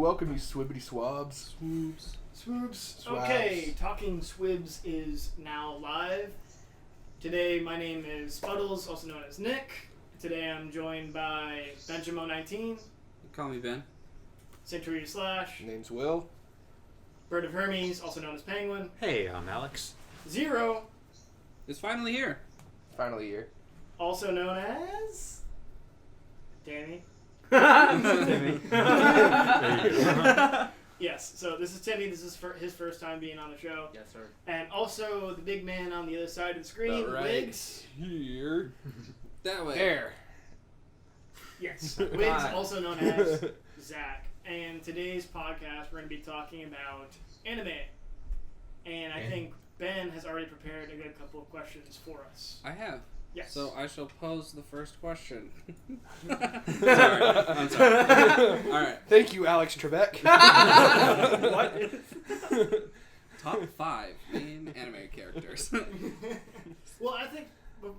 welcome, you swibbity swabs. Swoobs. Okay, Talking SWBZ is now live. Today, my name is Spuddles, also known as Nick. Today, I'm joined by Benjamo19. Call me Ben. Century Slash. Name's Will. Bird of Hermes, also known as Penguin. Hey, I'm Alex. Zero, It's finally here. Finally here. also known as Danny. Timmy. Yes, so this is Timmy. This is his first time being on the show. Yes, sir. And also the big man on the other side of the screen, All right. Wiggs. Here. That way. There. Yes, Wiggs, also known as Zach. And today's podcast, we're going to be talking about anime. And I think Ben has already prepared a good couple of questions for us. I have. Yes. So I shall pose the first question. I'm sorry. Alright. Thank you, Alex Trebek. What? Top 5 main anime characters. Well, I think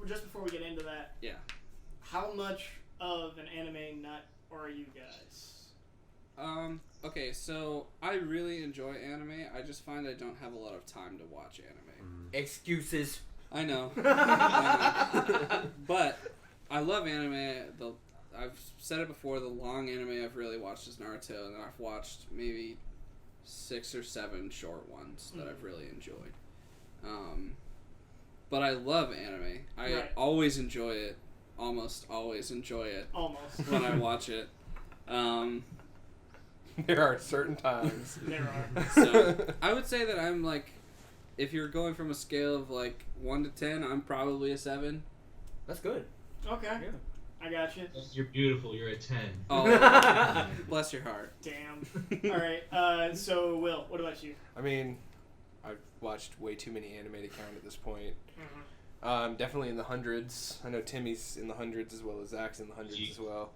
just before we get into that, Yeah. how much of an anime nut are you guys? Okay, so I really enjoy anime. I just find I don't have a lot of time to watch anime. Excuses. I know. But I love anime. I've said it before, the long anime I've really watched is Naruto, and I've watched maybe 6 or 7 short ones that I've really enjoyed. But I love anime. I always enjoy it. Almost always enjoy it Almost. when I watch it. There are certain times. There are. So I would say that I'm like, if you're going from a scale of like 1 to 10, I'm probably a 7. That's good. Okay. Yeah. I got you. You're beautiful. You're a 10. Oh, bless your heart. Damn. All right. So, Will, what about you? I mean, I've watched way too many anime to count at this point. Mm-hmm. Definitely in the hundreds. I know Timmy's in the hundreds as well as Zach's in the hundreds as well.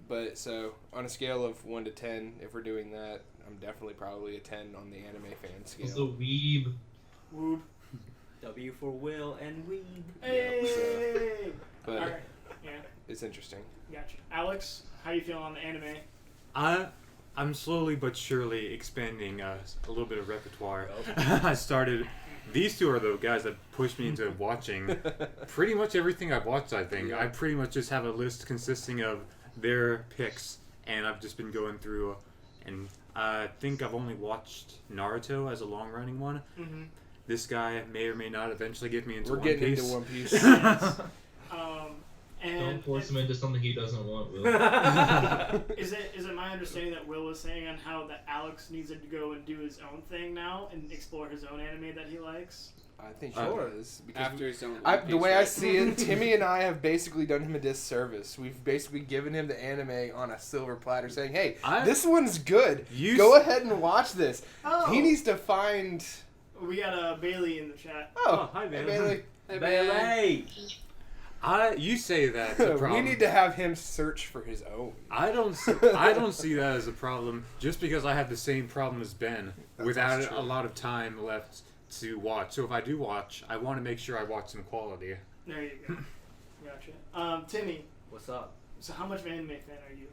But so on a scale of 1 to 10, if we're doing that, I'm definitely probably a 10 on the anime fan scale. Also, weeb. Whoop. W for Will and Weeb. Hey. But All right. Yeah. it's interesting. Gotcha. Alex, how you feeling on the anime? I'm slowly but surely expanding a little bit of repertoire. I started. These two are the guys that pushed me into watching pretty much everything I've watched, I think. Yeah. I pretty much just have a list consisting of their picks, and I've just been going through, and I think I've only watched Naruto as a long-running one. Mm-hmm. This guy may or may not eventually get me into We're One getting Piece. into One Piece. Yes. And Don't force him into something he doesn't want, Will. Is it my understanding that Will was saying on how that Alex needs to go and do his own thing now and explore his own anime that he likes? I think sure is. After he's done The way I see it, Timmy and I have basically done him a disservice. We've basically given him the anime on a silver platter saying, hey, this one's good. Go ahead and watch this. Oh. He needs to find... We got Bailey in the chat. Oh, hi, hey, Bailey. Bailey. Bailey! You say that's a problem. We need to have him search for his own. I don't see that as a problem just because I have the same problem as Ben without a lot of time left to watch. So if I do watch, I want to make sure I watch some quality. There you go. Gotcha. Timmy, What's up? so how much of an anime fan are you?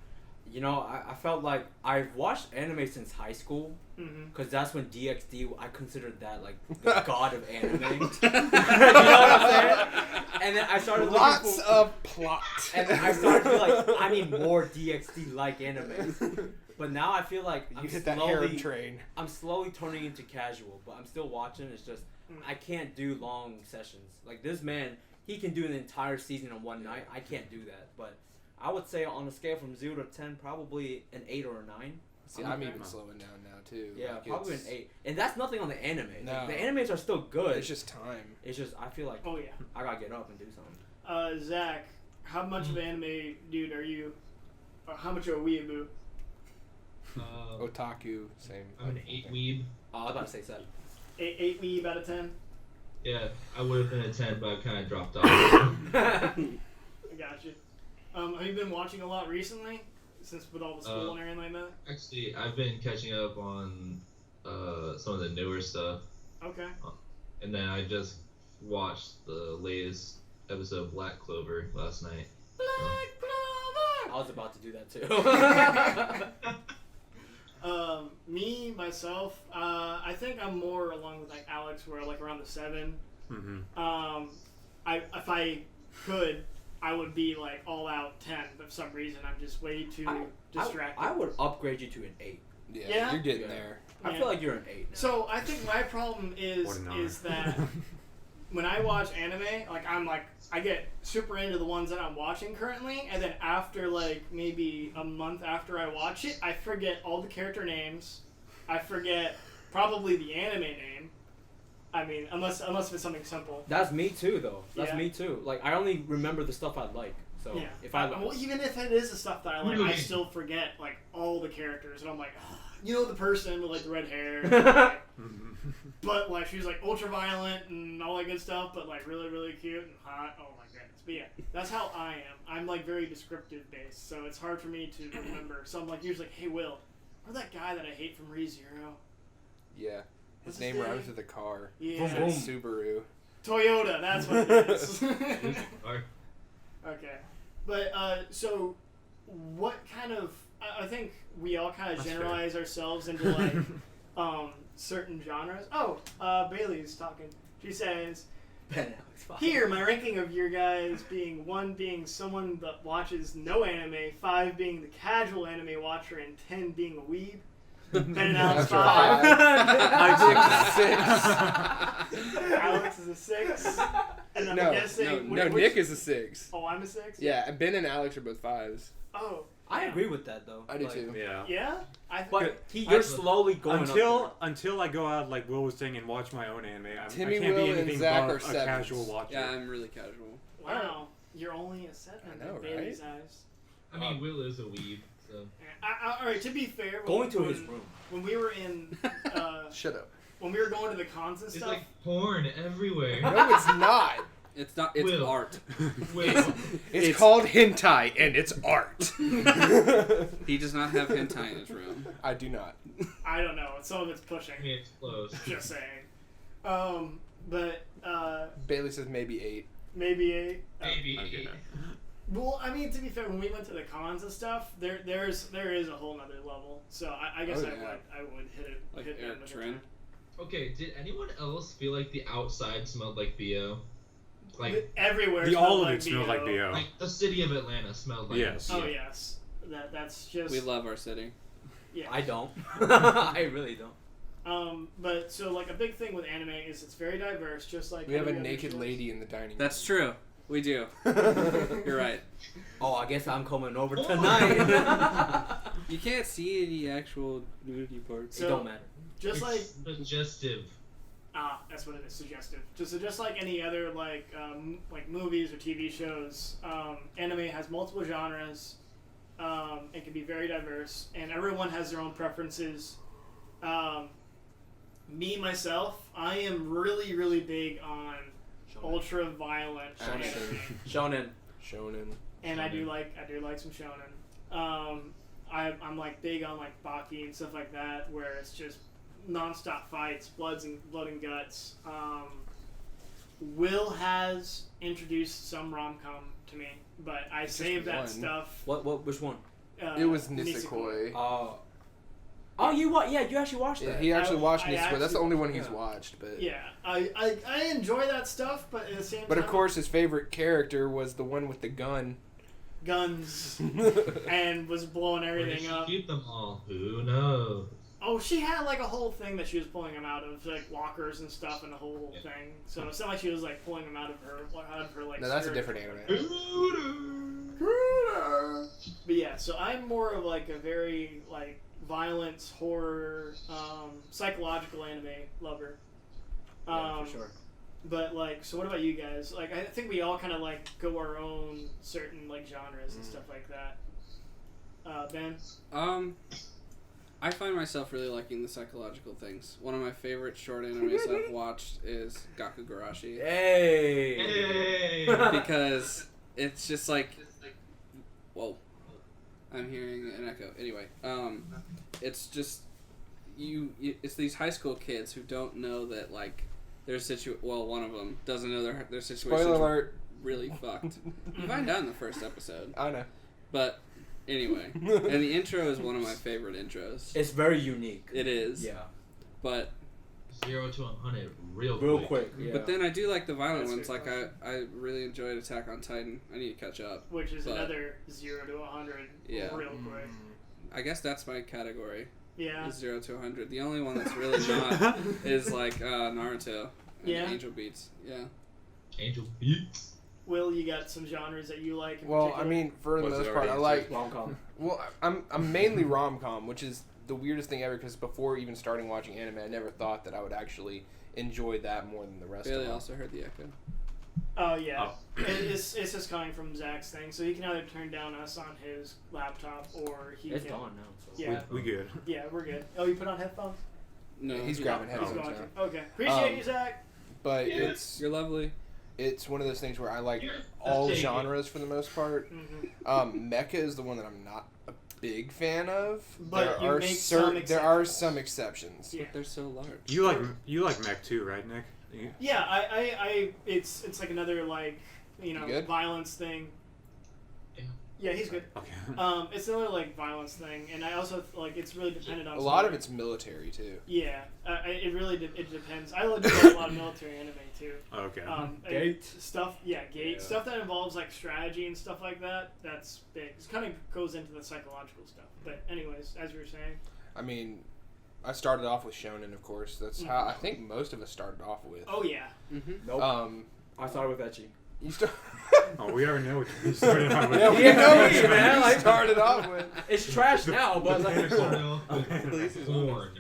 You know, I felt like I've watched anime since high school, Mm-hmm. because that's when DxD, I considered that like the god of anime. You know what I'm saying? And then I started Lots looking of plot. and then I started to be like, I need more DxD-like animes. But now I feel like You hit that harem train. I'm slowly turning into casual, but I'm still watching. It's just I can't do long sessions. Like this man, he can do an entire season in one night. I can't do that. But I would say on a scale from 0 to 10, probably an 8 or a 9. See, I'm even slowing down now, too. Yeah, Like, probably an it's- 8. And that's nothing on the anime. No. Like, the animes are still good. It's just time. It's just I feel like Oh yeah. I gotta get up and do something. Zach, how much of an anime dude are you? Or how much of a weeaboo? Otaku, same. I'm an 8 weeb. Oh, I was about to say 7. 8 weeb out of 10? Yeah, I would have been a 10, but I kind of dropped off. I got you. Have you been watching a lot recently? Since with all the school and everything like that? Actually, I've been catching up on some of the newer stuff. Okay. And then I just watched the latest episode of Black Clover last night. Black Clover! I was about to do that too. Me myself, I think I'm more along with like Alex, where like around the 7. Mm-hmm. If I could, I would be like all out 10, but for some reason I'm just way too distracted. I would upgrade you to an 8. Yeah, you're getting there. I feel like you're an 8 now. So I think my problem is that when I watch anime, I get super into the ones that I'm watching currently, and then after like maybe a month after I watch it, I forget all the character names. I forget probably the anime name. I mean, unless it's something simple. That's me too, though. That's Yeah. me too. Like, I only remember the stuff I like. So Yeah. if I well, even if it is the stuff that I like, I still forget like all the characters, and I'm like, the person with like the red hair. Like, but like she's like ultra violent and all that good stuff, but like really really cute and hot. Oh my goodness! But yeah, that's how I am. I'm like very descriptive based, so it's hard for me to remember. So I'm like usually like, hey Will, remember that guy that I hate from ReZero? Yeah. What's His name rhymes with a car. Yeah. Boom, boom. Subaru. Toyota. That's what it is. Or- Okay, but so what kind of? I think we all kind of That's generalize ourselves into like certain genres. Oh, Bailey's talking. She says, "Here, my ranking of your guys being 1 being someone that watches no anime, 5 being the casual anime watcher, and 10 being a weeb." Ben and Alex 5. Alex is a 6. And I'm guessing. Nick is a 6. Oh, I'm a 6. Yeah, Ben and Alex are both 5s. Oh. I agree with that though. I do too. Yeah. Yeah? But you're slowly going until I go out like Will was saying and watch my own anime. Timmy, I can't Will, be and anything Zach but are a 7s. casual watcher. Yeah, I'm really casual. Wow. You're only a 7 I know, in Bailey's eyes. I mean, Will is a weeb, so. Alright, to be fair, going to his room. When we were in Shut up. when we were going to the cons and It's stuff, like porn everywhere. No, it's not. It's not. It's Will. art. Will. It's called hentai, and it's art. He does not have hentai in his room. I do not. I don't know. Some of it's pushing. I mean, it's close. Just saying. But Bailey says maybe 8. maybe 8. Maybe. Okay. Well, I mean, to be fair, when we went to the cons and stuff, there is a whole nother level. So I guess Oh, yeah. I would hit it. Like hit Eric them with Trin. Okay, did anyone else feel like the outside smelled like BO? Like, everywhere. All of smelled it smells like BO. like the city of Atlanta smelled like Yes. Oh BO. yes, that's just. We love our city. Yeah. I don't. I really don't. But so like a big thing with anime is it's very diverse, just like We have a every other naked show. lady in the dining room. That's true. We do. You're right. Oh, I guess I'm coming over tonight. You can't see any actual nudity parts. So- It don't matter. Just like Suggestive. that's what it is, suggestive. Just like any other like movies or TV shows, anime has multiple genres. It can be very diverse, and everyone has their own preferences. Me myself, I am really really big on ultra violent Action. Shonen. Shonen. and I do like some shonen. I'm like big on like Baki and stuff like that, where it's just non-stop fights, blood and guts. Will has introduced some rom-com to me, but I Just saved that one. stuff. Which one? It was Nisekoi. Oh, you Yeah, you actually watched Yeah, that. he actually watched I Nisekoi. That's the actually- only one he's yeah. watched. But Yeah, I enjoy that stuff, but at the same But time, of course, his favorite character was the one with the gun. guns and was blowing Where did everything she up. keep them all? Who knows? Oh, she had like a whole thing that she was pulling them out of, like lockers and stuff, and a whole thing. So it's not like she was like pulling them out of her like. No, that's a skirt. different anime. But yeah, so I'm more of like a very like violence, horror, psychological anime lover. Yeah, for sure. But like, so what about you guys? Like, I think we all kind of like go our own certain like genres and stuff like that. Ben. I find myself really liking the psychological things. One of my favorite short animes I've watched is Gakugarashi. Hey. Hey! Because it's just like, whoa, I'm hearing an echo. Anyway, it's just it's these high school kids who don't know that like their one of them doesn't know their situation. Spoiler alert. Really fucked. You find out in the first episode, I know. but Anyway, and the intro is one of my favorite intros. It's very unique. It is. Yeah. But 0 to 100 real quick. Yeah. but then I do like the violent That's ones. good. Like I really enjoyed Attack on Titan. I need to catch up. Which is But- another 0 to 100 Yeah. real quick. I guess that's my category. Yeah. Is 0 to 100. The only one that's really not is like Naruto. And Yeah. Angel Beats. Yeah. Angel Beats. Will, you got some genres that you like in Well, I particular? mean, for the Was it most part, I already like. Rom-com. Well, I'm mainly rom-com, which is the weirdest thing ever. Because before even starting watching anime, I never thought that I would actually enjoy that more than the rest Bailey of them. also heard the echo. Oh yeah, it's just coming from Zach's thing, so he can either turn down us on his laptop or he It's can. gone now. So. Yeah. We good. Yeah, we're good. Oh, you put on headphones? No, He's he- grabbing He's headphones going now. to. Okay, appreciate Um, you, Zach. But Yeah. it's You're lovely. one of those things where I like You're all such a- genres for the most part. Mm-hmm. Mecha is the one that I'm not a big fan of. But you make some there are exceptions. some exceptions. Yeah. But they're so large. You like mech too, right, Nick? Yeah, I it's like another like You good? violence thing. Yeah. Yeah, he's good. Okay. It's another like violence thing, and I also like it's really dependent on A lot of story. it's military too. Yeah, it really it depends. I like a lot of military anime too. Okay. Gate. Stuff, Gate Yeah. stuff that involves like strategy and stuff like that. That's big. It kind of goes into the psychological stuff. But anyways, as you were saying, I mean, I started off with shonen, of course. That's how I think most of us started off with. oh yeah, Mm-hmm. Nope. I started with Ecchi. You start. Oh, we already know what you started out with. Yeah, we Yeah, know me, what you man, like- started off with. It's trash now, but like. Porn.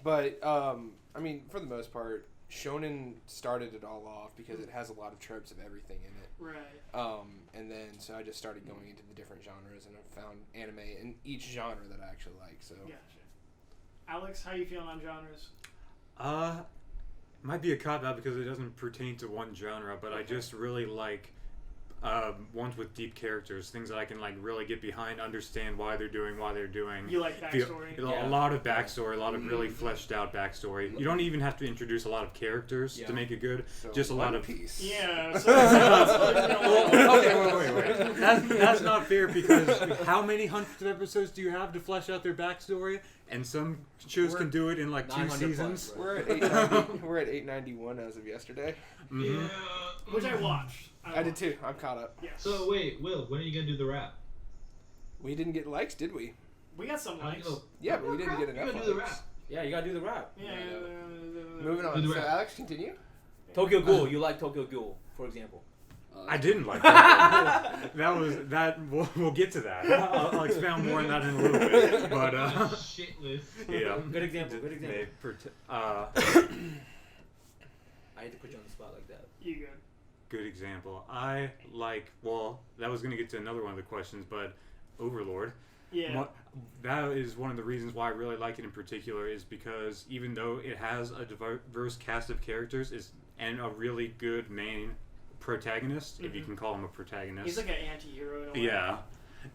But I mean, for the most part, shonen started it all off because it has a lot of tropes of everything in it. right. And then so I just started going into the different genres, and I found anime in each genre that I actually like. So Gotcha. Alex, how you feeling on genres? Might be a cop out because it doesn't pertain to one genre, but I just really like ones with deep characters, things that I can like really get behind, understand why they're doing. You like backstory? A lot of backstory, a lot of really fleshed out backstory. You don't even have to introduce a lot of characters to make it good. So Just a lot One of Piece. Yeah. So that's Okay, wait. That's not fair because how many hundreds of episodes do you have to flesh out their backstory? And some shows can do it in like 2 900 seasons. plus, We're at 890, we're at 891 as of yesterday. Mhm. Yeah. Which I watched. I did too. I'm caught up. Yes. So wait, Will, when are you gonna do the rap? We didn't get likes, did we? we got some likes. Yeah, but we didn't get You enough gotta do the likes. rap. Yeah, you gotta do the rap. Yeah. Moving on. Do the So rap. Alex, continue. Tokyo Ghoul. You like Tokyo Ghoul, for example. I didn't like that. We'll get to that. I'll expound more on that in a little bit. But Shitless. yeah. Good example. Good example. I hate to put you on the spot like that. You good? Good example. I like. Well, that was gonna get to another one of the questions, but Overlord. Yeah. That is one of the reasons why I really like it in particular is because even though it has a diverse cast of characters and a really good main protagonist, if you can call him a protagonist. He's like an anti-hero in a way. Yeah,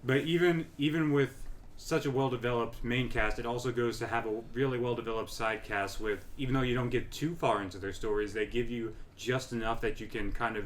but even with such a well-developed main cast, it also goes to have a really well-developed side cast with, even though you don't get too far into their stories, they give you just enough that you can kind of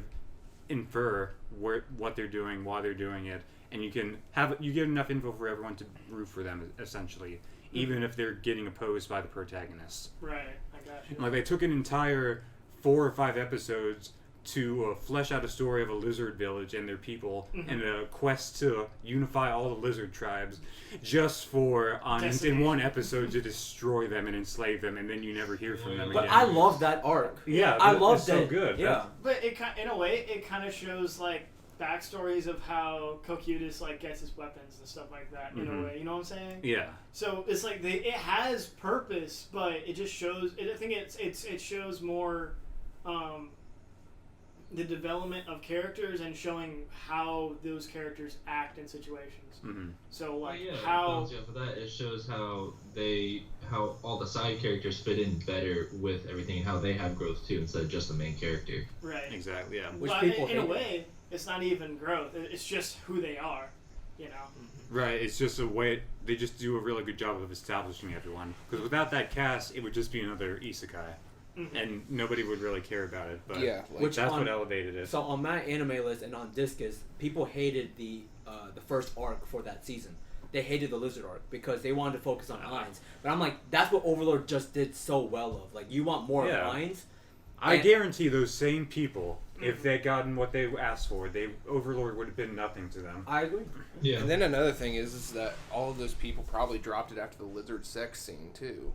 infer what they're doing, why they're doing it, and you get enough info for everyone to root for them, essentially, even if they're getting opposed by the protagonist. Right. I got you. Like, they took an entire 4 or 5 episodes to flesh out a story of a lizard village and their people and a quest to unify all the lizard tribes just for, in one episode, to destroy them and enslave them, and then you never hear from them But again. I love that arc. Yeah, I but love it's that. so good. Yeah. But in a way, it kind of shows like backstories of how Kokyutis like gets his weapons and stuff like that. In a way, you know what I'm saying? Yeah. So it's like it has purpose, but it just shows. I think it shows more. The development of characters and showing how those characters act in situations. Mm-hmm. So like yeah, how for that, it shows how all the side characters fit in better with everything, and how they have growth too, instead of just the main character. right. Exactly, yeah. Which But people in a hate. way, it's not even growth. It's just who they are. You know. Right, it's just a way, they just do a really good job of establishing everyone. Because without that cast, it would just be another isekai. and nobody would really care about it. But Yeah, like, Which that's on- what elevated it. So on my anime list and on Discus, people hated the first arc for that season. They hated the Lizard arc because they wanted to focus on lines. But I'm like, that's what Overlord just did so well of. Like, you want more Yeah. lines? I and- guarantee those same people, if they'd gotten what they asked for, Overlord would have been nothing to them. I agree. Yeah. And then another thing is that all of those people probably dropped it after the lizard sex scene too.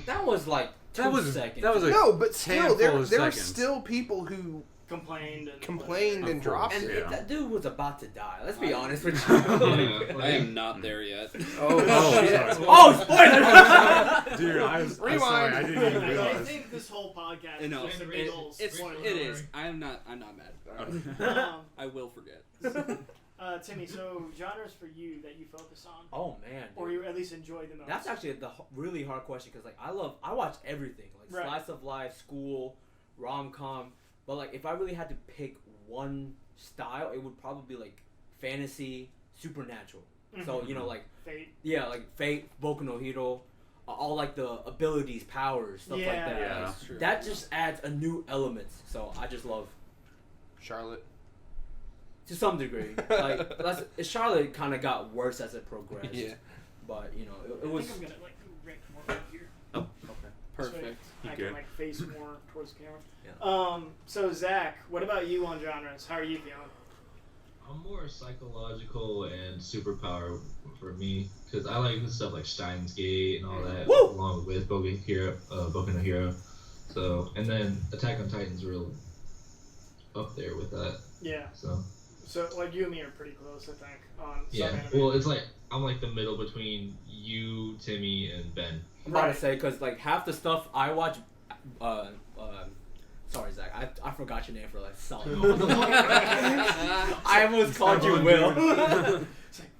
That was like 2 seconds. That was a No, but still, there handful of were seconds. still people who Complained complained and Of dropped course, And it. yeah. that dude was about to die. Let's be I- honest with you. Yeah, I am not there yet. Oh, Oh, shit. sorry. Oh, spoiler! Dude, I'm sorry, I didn't even I realize. think this whole podcast I know. is just a It- big old It's spoiler. it is. I'm not mad. I will forget. Timmy, so genres for you that you focus on, Oh man. or dude. you at least enjoy the most. That's actually the really hard question because like I watch everything like Right. slice of life, school, rom-com, but like if I really had to pick one style, it would probably be like fantasy, supernatural. So you know like Fate. like Fate, Boku no Hero, all like the abilities, powers, stuff like Yeah. that. Yeah. That's true. That just adds a new element. So I just love Charlotte. to some degree. Like Charlotte kind of got worse as it progressed. Yeah. But you know it I was. think I'm gonna like rank more right here. Okay. Perfect. I You can good? like face more towards the camera. Yeah. So Zach, what about you on genres? How are you feeling? I'm more psychological and superpower for me because I like the stuff like Steins Gate and all that, Woo! along with Boku no Hero. So, and then Attack on Titan's real up there with that. Yeah. So like you and me are pretty close, I think, on yeah, some anime. well, it's like I'm like the middle between you, Timmy, and Ben. I'm about Right. to say because like half the stuff I watch. Sorry, Zach. I forgot your name for like solid. I almost called you Will.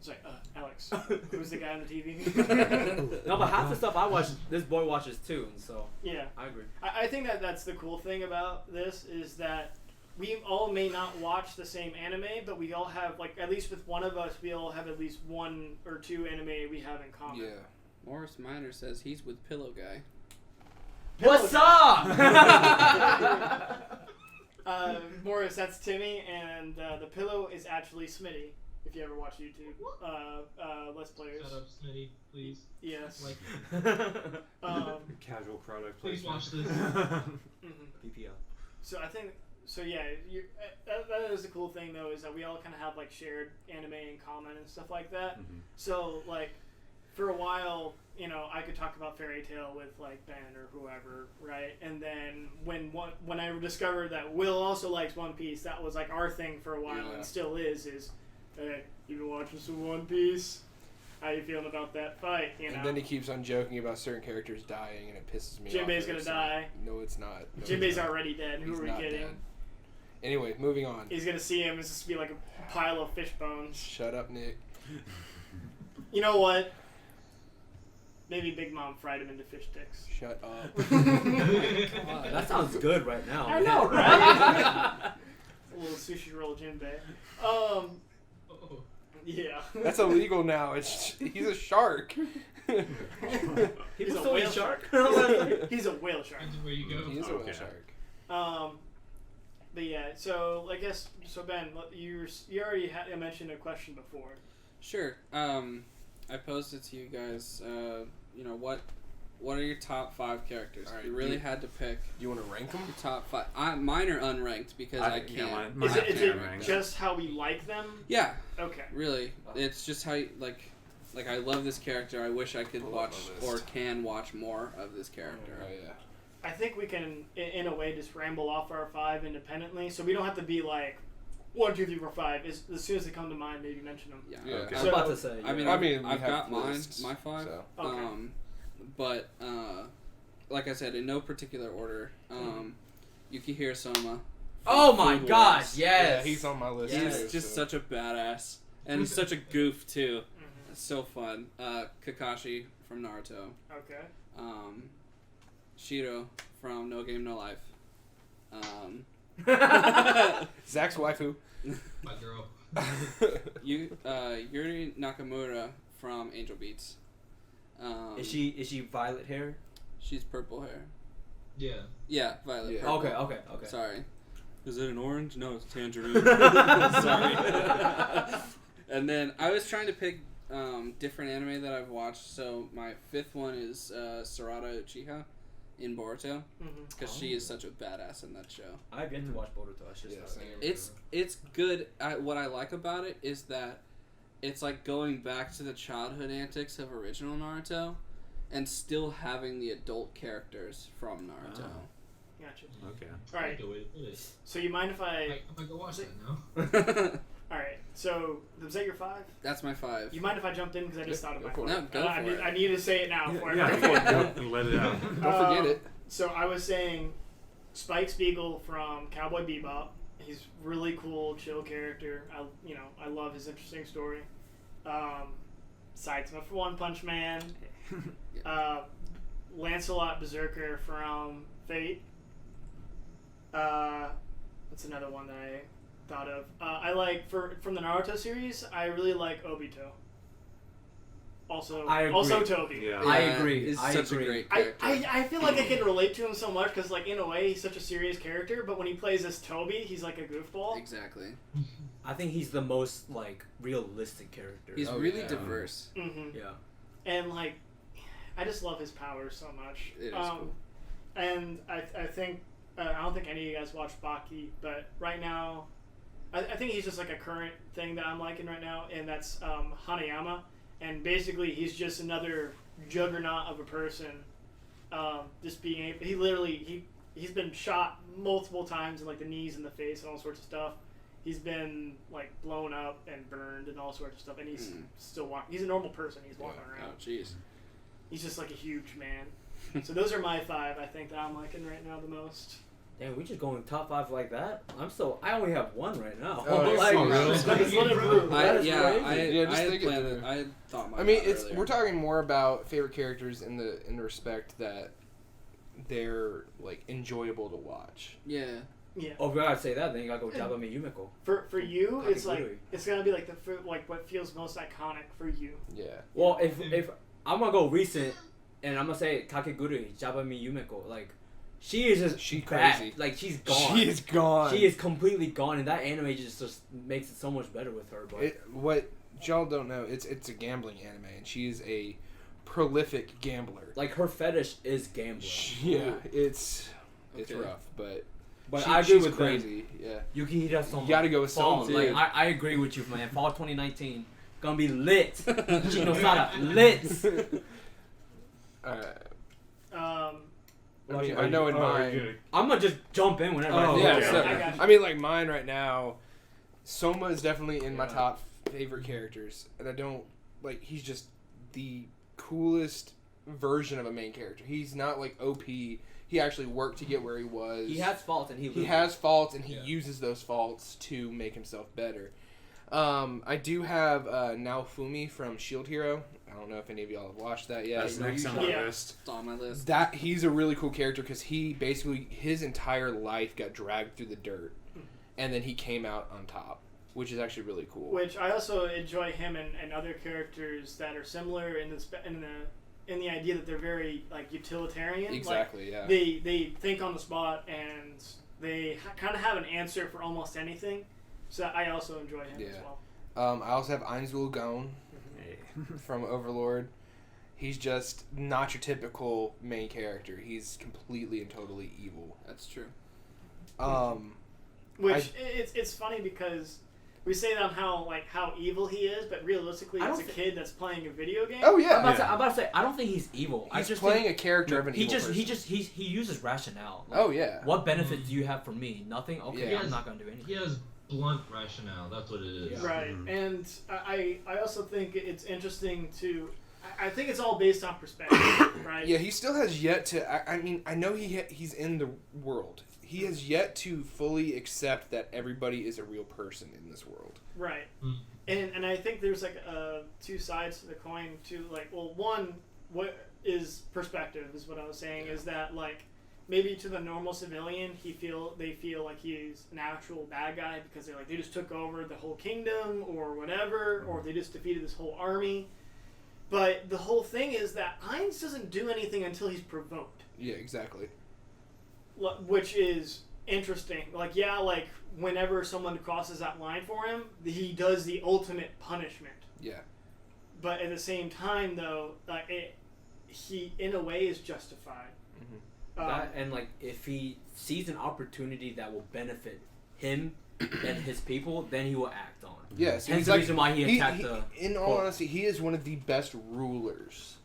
It's like Alex, who's the guy on the TV? No, but half the stuff I watch, this boy watches too, and so Yeah. I agree. I think that's the cool thing about this is that we all may not watch the same anime, but we all have, like, at least with one of us, we all have at least 1 or 2 anime we have in common. Yeah. Morris Minor says he's with Pillow Guy. What's up? Morris, that's Timmy, and the pillow is actually Smitty. If you ever watch YouTube, Let's Players. Shut up, Smitty, please. Yes. Like, Casual product please placement. watch this. PPL. So I think, so yeah, that is the cool thing though, is that we all kind of have like shared anime in common and stuff like that. Mhm. So like, for a while, you know, I could talk about Fairy Tail with like Ben or whoever, right? And then when I discovered that Will also likes One Piece, that was like our thing for a while, Yeah. and still is. Hey, you been watching some One Piece? How you feeling about that fight? You know, And then he keeps on joking about certain characters dying, and it pisses me off. Jinbei's gonna It's like, die. No, it's not. No, Jinbei's it's not. already dead. Who He's are we not kidding? dead. Anyway, moving on. He's gonna see him. It's just be like a pile of fish bones. Shut up, Nick. You know what? Maybe Big Mom fried him into fish sticks. Shut up. That sounds good right now. I know, right? A little sushi roll Jinbei. Oh. Yeah. That's illegal now. He's a shark. He's People a still whale eat shark. He's a whale shark. Depends where you go. He is a whale Okay. shark. But yeah, so I guess Ben, you already mentioned a question before. Sure. I posed it to you guys. You know, what are your top 5 characters? All right, You really you- had to pick Do you want to rank them? your top 5. Mine are unranked because I can't. yeah, Is mine it, is can't it rank. just how we like them? Yeah, Okay. really. It's just how you, like I love this character. I wish I could Pull up watch my or list. can watch more of this character. Oh yeah. I think we can, in a way, just ramble off our 5 independently, so we don't have to be like 1, 2, 3, 4, 5. As soon as they come to mind, maybe mention them. Yeah. Yeah. Okay. I was about to say. I mean, yeah. we I've have got mine, lists, my 5. so. Okay. But like I said, in no particular order. Yukihiro Soma. Oh my Food God! Wars. Yes. Yeah, he's on my list. Yes. too, He's just so. such a badass and such a goof too. Mhm. It's so fun. Kakashi from Naruto. Okay. Shiro from No Game No Life. Zach's waifu. My girl. Yuri Nakamura from Angel Beats. Is she violet hair? She's purple hair. Yeah. Yeah, violet. Yeah. Purple. Okay. Sorry. Is it an orange? No, it's tangerine. Sorry. And then I was trying to pick different anime that I've watched. So my fifth one is Sarada Uchiha in Boruto, because she is such a badass in that show. I've yet to watch Boruto. I should Yeah, start. same. It's good. What I like about it is that it's like going back to the childhood antics of original Naruto, and still having the adult characters from Naruto. Gotcha. Okay. All right. Good way to put it. So you mind if I? I go watch that now. All right. So was that your 5? That's my 5. You mind if I jumped in because I just thought of my go for 5? it. No, go for it. I need to say it now before I Yeah, forget. and let it out. Don't forget it. So I was saying, Spike Spiegel from Cowboy Bebop. He's really cool, chill character. I love his interesting story. Saitama for One Punch Man. Lancelot Berserker from Fate. What's another one that I thought of? I like from the Naruto series. I really like Obito. Also Toby. Yeah. I agree. He's I such agree. a great I, character. I feel like I can relate to him so much because, like, in a way, he's such a serious character, but when he plays as Toby, he's like a goofball. Exactly. I think he's the most like realistic character. He's really diverse. Mm-hmm. Yeah. And, like, I just love his powers so much. It is cool. And I think, I don't think any of you guys watch Baki, but right now, I think he's just like a current thing that I'm liking right now, and that's Hanayama. And basically, he's just another juggernaut of a person. Just being able, he's been shot multiple times in like the knees and the face and all sorts of stuff. He's been like blown up and burned and all sorts of stuff, and he's still walking. He's a normal person. He's walking around. Oh, jeez. He's just like a huge man. So those are my 5. I think that I'm liking right now the most. Damn, we just going top 5 like that? I only have 1 right now. Oh, like, really? Just let it brew. That is crazy. I think had planned it it. I thought my. I mean, earlier. we're talking more about favorite characters in the respect that they're like enjoyable to watch. Yeah. Yeah. Oh, if you gotta say that, then you gotta go Jabami Yumiko. For you, it's like Kakegurui. it's gonna be like what feels most iconic for you. Yeah. Well, if I'm gonna go recent, and I'm gonna say Kakegurui, Jabami Yumiko, like she is just She bad. crazy. Like she's gone. She is gone. She is completely gone, and that anime just makes it so much better with her. But What y'all don't know, it's a gambling anime, and she is a prolific gambler. like her fetish is gambling. Yeah, it's Okay. rough, but I agree she's with crazy. Yeah. Yukihira Soma. You gotta go with Fall. Soma. Like I agree with you, man. Fall 2019 gonna be lit. Shinosada lit. I mean, I know in mine. I'm gonna just jump in whenever. Oh, I Yeah, think. so, I got you. I mean, like mine right now, Soma is definitely in my Yeah. top favorite characters, and I don't like. He's just the coolest version of a main character. He's not like OP. He actually worked to get where he was. He has faults, and He has faults, and he Yeah. uses those faults to make himself better. I do have Naofumi from Shield Hero. I don't know if any of y'all have watched that yet. That's next on my Yeah. list. It's on my list. That he's a really cool character because he basically his entire life got dragged through the dirt, and then he came out on top, which is actually really cool. Which I also enjoy him and other characters that are similar in the idea that they're very like utilitarian. Exactly. Like, Yeah. they think on the spot and they kind of have an answer for almost anything. So I also enjoy him as Yeah. well. I also have Ainzul Gon from Overlord. He's just not your typical main character. He's completely and totally evil. That's true. Which it's funny because we say that on how evil he is, but realistically, I it's don't a kid that's playing a video game. Oh I'm yeah, about to say I don't think he's evil. I he's just playing think a character of an evil person. he uses rationale. Like, Oh yeah. What benefit do you have from me? Nothing. Okay, Yeah. I'm not gonna do anything. He has blunt rationale. That's what it is. Right, and I also think it's interesting to. I think it's all based on perspective, right? Yeah, he still has yet to. I mean, I know he's in the world. He has yet to fully accept that everybody is a real person in this world. Right. Mm. And I think there's like two sides to the coin too. Like, well, one, what is perspective is what I was saying is that like maybe to the normal civilian they feel like he's an actual bad guy because they just took over the whole kingdom or whatever, or they just defeated this whole army. But the whole thing is that Ainz doesn't do anything until he's provoked. Yeah, exactly. which is interesting. Like, yeah, like whenever someone crosses that line for him, he does the ultimate punishment. Yeah. But at the same time, though, he in a way is justified. That, and like if he sees an opportunity that will benefit him and his people, then he will act on. Yes, Hence the reason why he attacked the. In all honesty, he is one of the best rulers.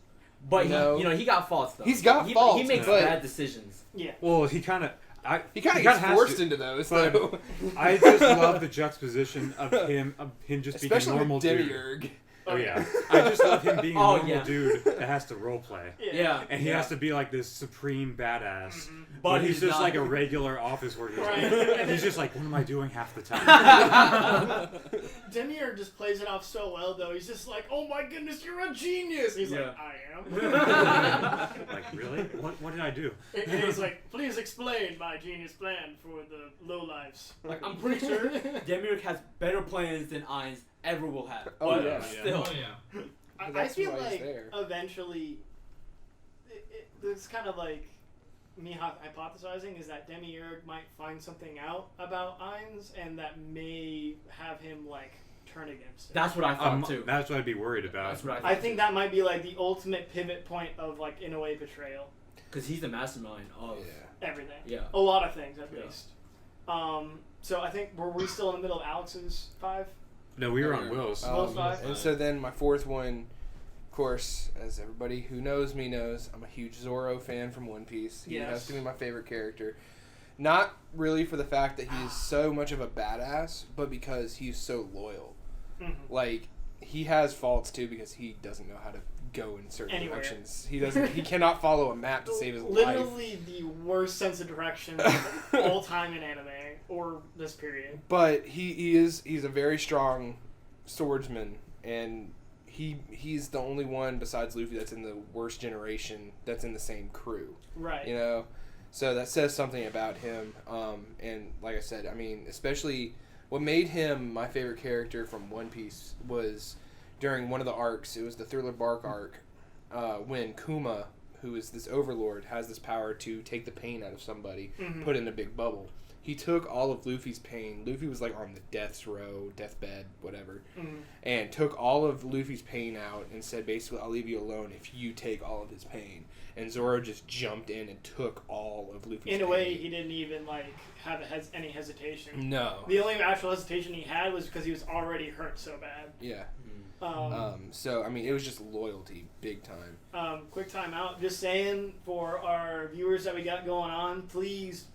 But No. he got faults though. He's got faults, He makes but- bad decisions. Yeah. Well, he kind of gets forced into those, but though. I just love the juxtaposition of him just being a Especially normal with dude. Demiurge. Oh yeah, I just love him being a Oh, normal yeah. dude that has to roleplay. Yeah. And he has to be like this supreme badass. But But he's he's just not. like a regular office worker. Right. He's just like, what am I doing half the time? Demiurge just plays it off so well, though. He's just like, "Oh my goodness, you're a genius." He's Yeah. like, "I am." Like, really? What did I do? And he's like, "Please explain my genius plan for the lowlifes." Like I'm pretty sure Demiurge has better plans than Ainz ever will have. Oh, But yeah. still. Oh yeah. I That's feel why he's like there. eventually, it's kind of like me hypothesizing is that Demiurge might find something out about Ainz, and that may have him like turn against it. That's what I thought too. That's what I'd be worried about. That's what I thought. I think that might be like the ultimate pivot point of like in a way betrayal. Because he's the mastermind of. Yeah. Everything. Yeah. A lot of things at Yeah. least. So I think were we still in the middle of Alex's 5? No, we were on Will's. Will's five? And so then my fourth one, of course, as everybody who knows me knows, I'm a huge Zoro fan from One Piece. He Yes. has to be my favorite character. Not really for the fact that he is so much of a badass, but because he's so loyal. Mm-hmm. Like, he has faults too because he doesn't know how to go in certain Anywhere. directions. He cannot follow a map to save his life. Literally the worst sense of direction of all time in anime or this period. But he's a very strong swordsman, and he's the only one besides Luffy that's in the worst generation that's in the same crew. Right. You know, so that says something about him. And like I said, I mean, especially what made him my favorite character from One Piece was during one of the arcs. It was the Thriller Bark arc when Kuma, who is this overlord, has this power to take the pain out of somebody, put in a big bubble. He took all of Luffy's pain. Luffy was like on the deathbed, whatever, and took all of Luffy's pain out and said, basically, I'll leave you alone if you take all of his pain. And Zoro just jumped in and took all of Luffy's pain. In a way, he didn't even like have any hesitation. No. The only actual hesitation he had was because he was already hurt so bad. Yeah. Um, So, I mean, it was just loyalty, big time. Quick time out. Just saying for our viewers that we got going on, please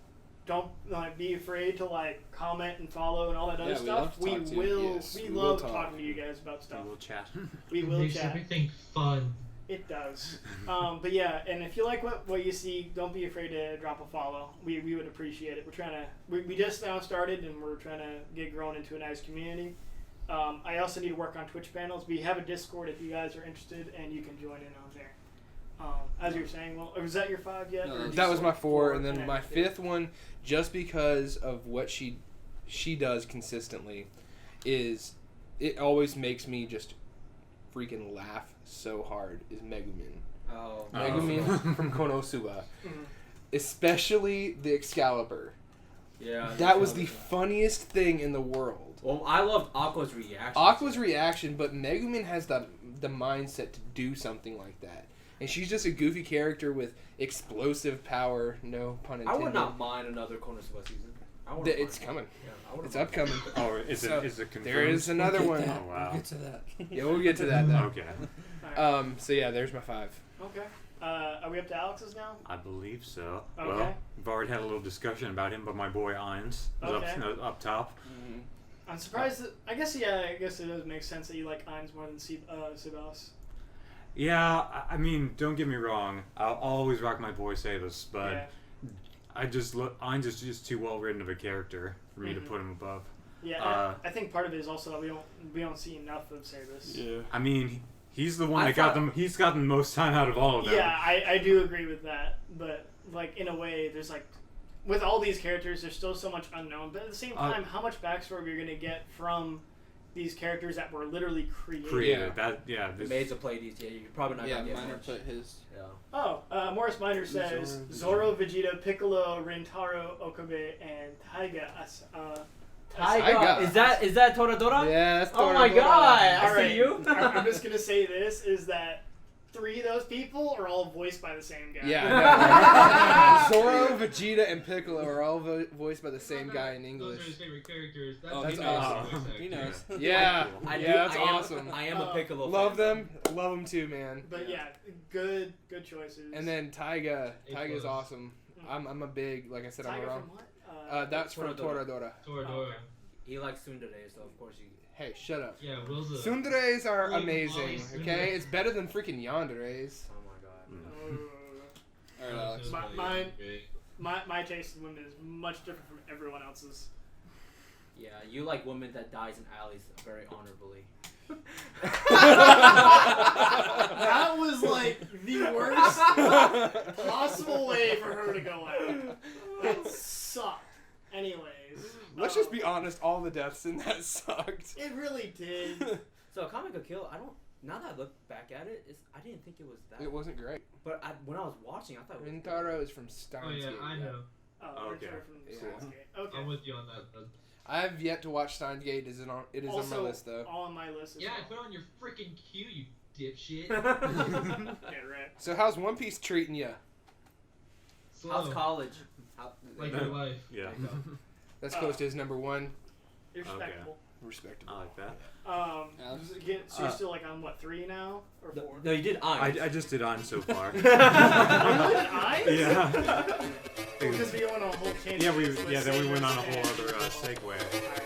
don't be afraid to comment and follow and all that other Yeah, we stuff. love to talk to you. will. Yes, we we will love talk. talking to you guys about stuff. We will chat. We will Makes chat. everything fun. It does. But yeah, and if you like what you see, don't be afraid to drop a follow. We would appreciate it. We're trying to. We just now started, and we're trying to get grown into a nice community. I also need to work on Twitch panels. We have a Discord if you guys are interested, and you can join in on there. As you were saying, well, was that your 5 yet? No, or did you That was say my 4, and and then my next? 5th one, just because of what she does consistently, is it always makes me just freaking laugh so hard, is Megumin. Oh. Megumin from Konosuba. Mhm. Especially the Excalibur. Yeah. That was the funniest thing in the world. Well, I loved Aqua's reaction. Aqua's reaction, but Megumin has the mindset to do something like that. And she's just a goofy character with explosive power, no pun I intended. would not mind another Konosuba season. I wouldn't It's mind. coming. Yeah, I wouldn't It's mind. upcoming. Oh, is So, it confirmed? There is another one. Oh, wow. We'll get to that. Yeah, we'll get to that though. Okay. Alright. So yeah, there's my 5. Okay. Are we up to Alex's now? I believe so. Okay. Well, we've already had a little discussion about him, but my boy Ainz is Okay. up top. I'm surprised that. I guess it does make sense that you like Ainz more than Sebas. Yeah, I mean, don't get me wrong. I'll always rock my boy Sabas, but Yeah. I just look. Ainz is just too well written of a character for me to put him above. Yeah, I think part of it is also that we don't see enough of Sebas. Yeah. I mean, he's the one I that got thought- them. He's gotten the most time out of all of them. Yeah, I do agree with that. But in a way, there's with all these characters, there's still so much unknown. But at the same time, how much backstory you're gonna get from these characters that were literally created. Created. That, yeah. The This, maids will play these. Yeah, you're probably not Yeah, gonna get Minor much. put his. Yeah. Oh, Morris Minor says Zoro, Vegeta, Piccolo, Rintaro, Okabe, and Taiga. Taiga. Is that Toradora? Yeah, that's Oh my Toradora. god! I All right, see you. I'm just gonna say this is that 3 of those people are all voiced by the same guy. Yeah, no. Zoro, Vegeta, and Piccolo are all voiced by the same guy in Those are English. his favorite characters. Oh, That's he awesome. knows. He knows. Yeah, I do. yeah, that's I am, awesome. I am a Piccolo. Love fan. them too, man. But yeah, good choices. And then Taiga's A+. awesome. I'm a big, like I said, I'm Tiger wrong. from what? That's from Toradora. Toradora. Toradora. okay. He likes tsundere, so of course he. Hey, shut up. Yeah, Will's a. Tsunderes are Holy amazing, moly, okay? tsundere. It's better than freaking yanderes. Oh my god. Uh, All right, Alex. Mine- my taste in women is much different from everyone else's. Yeah, you like women that dies in alleys very honorably. That was like the worst possible way for her to go out. That sucked. Anyways. Let's just be honest, all the deaths in that sucked. It really did. So Comic Book Kill, I don't. Now that I look back at it, I didn't think it was that. It wasn't great. But when I was watching, I thought it was. Rintaro is from Steins Oh yeah, Gate. I know. Oh, Okay. Richard from Yeah. Steins Gate. Okay. I'm with you on that. I have yet to watch Steins Gate. It is on Also, my list, though. all on my list as Yeah, well. put on your freaking queue, you dipshit. Yeah, right. So how's One Piece treating you? How's Slow. college? How, Like your life. yeah. That's close to his number 1. Respectable. Respectable. I like that. So you're still like on what, 3 now or 4? No, you did I just did on so far. Really? I? Yeah. Because we went on a whole tangent. Yeah, Let's then we say went on a this whole and- other segue. Alright.